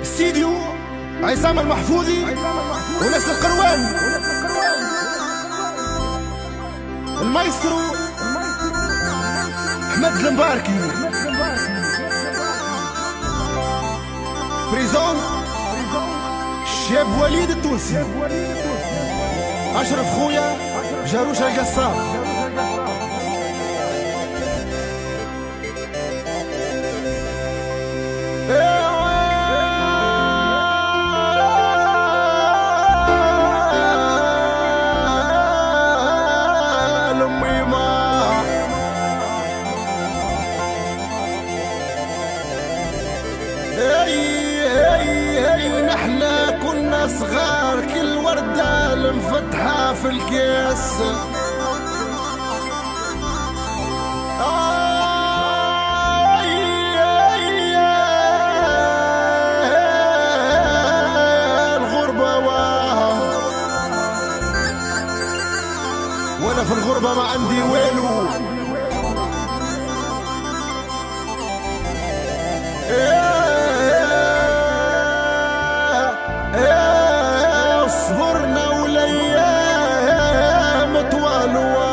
استديو عصام المحفوظي وناس القروان، المايسترو احمد المباركي، بريزون الشاب وليد التونسي، اشرف خويا جاروش القصاب. نحنا كنا صغار كل وردة المفتحة في الكيس، الغربة وانا في الغربة ما عندي والو. صبرنا والايام طوالوا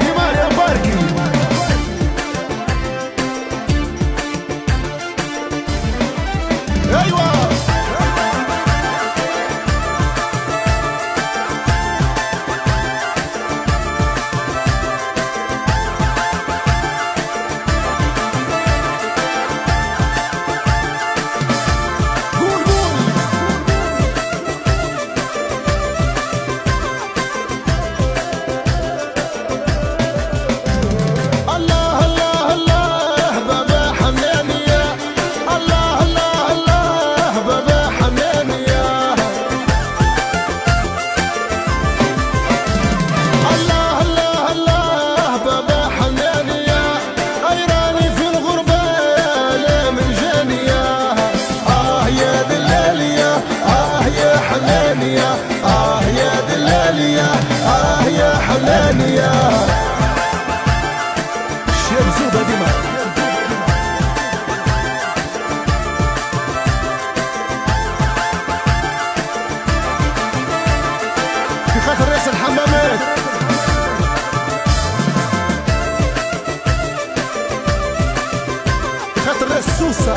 ديمار يا باركي. ايوه يا دلالية يا حنانية الشيب زوبة ديما في خاطر رئيس الحمامات، في خاطر رئيس سوسة.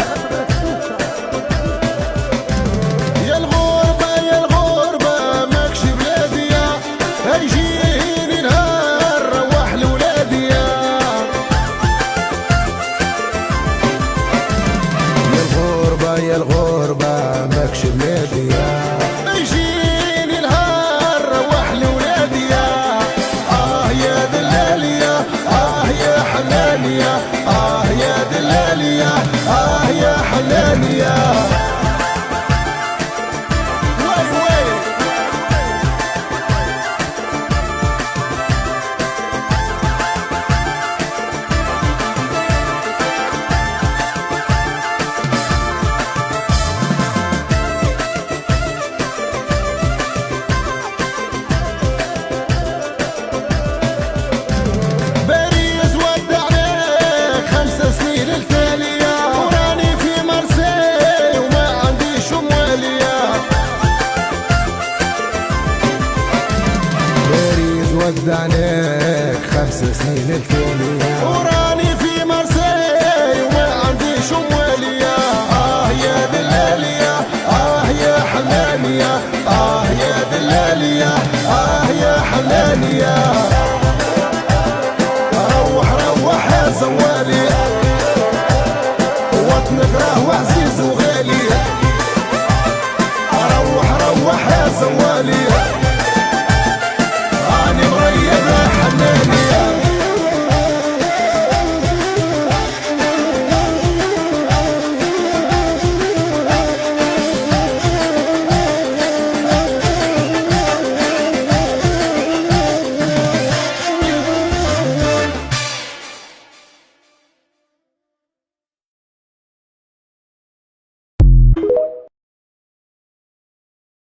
يجيني نهار روح لولادي يا الغربة يا الغربة ماكش بلادي، يجيني نهار روح لولادي يا دلالية يا حنانية يا دلالية يا حنانية. ودعناك 5 سنين التالية وراني في مرسي وما عنديش موالية. يا دلالية يا حنانية يا دلالية يا حنانية.